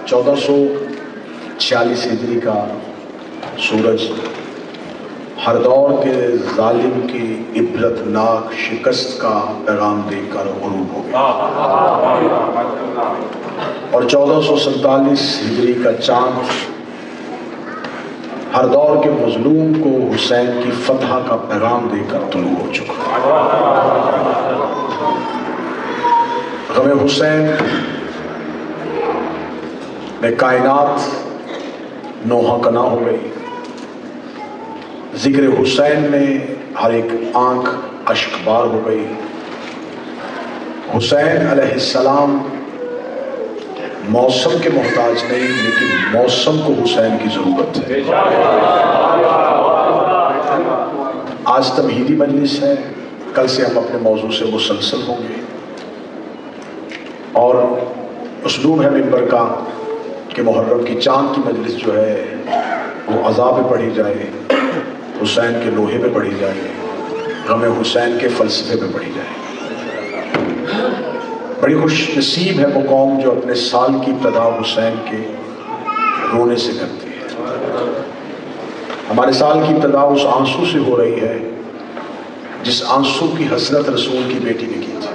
1446 ہجری کا سورج ہر دور کے ظالم کی عبرتناک شکست کا پیغام دے کر غروب ہو گیا، اور 1447 ہجری کا چاند ہر دور کے مظلوم کو حسین کی فتح کا پیغام دے کر طلوع ہو چکا۔ غم حسین میں کائنات نوحہ کنا ہو گئی، ذکر حسین میں ہر ایک آنکھ اشک بار ہو گئی۔ حسین علیہ السلام موسم کے محتاج نہیں، لیکن موسم کو حسین کی ضرورت ہے۔ آج تمہیدی مجلس ہے، کل سے ہم اپنے موضوع سے مسلسل ہوں گے، اور اسلوب ہے منبر کا کہ محرم کی چاند کی مجلس جو ہے وہ عزا پہ پڑھی جائے، حسین کے لوہے پہ پڑھی جائے، غم حسین کے فلسفے پہ پڑھی جائے۔ بڑی خوش نصیب ہے وہ قوم جو اپنے سال کی ابتدا حسین کے رونے سے کرتی ہے۔ ہمارے سال کی ابتدا اس آنسو سے ہو رہی ہے جس آنسو کی حسرت رسول کی بیٹی نے کی تھی۔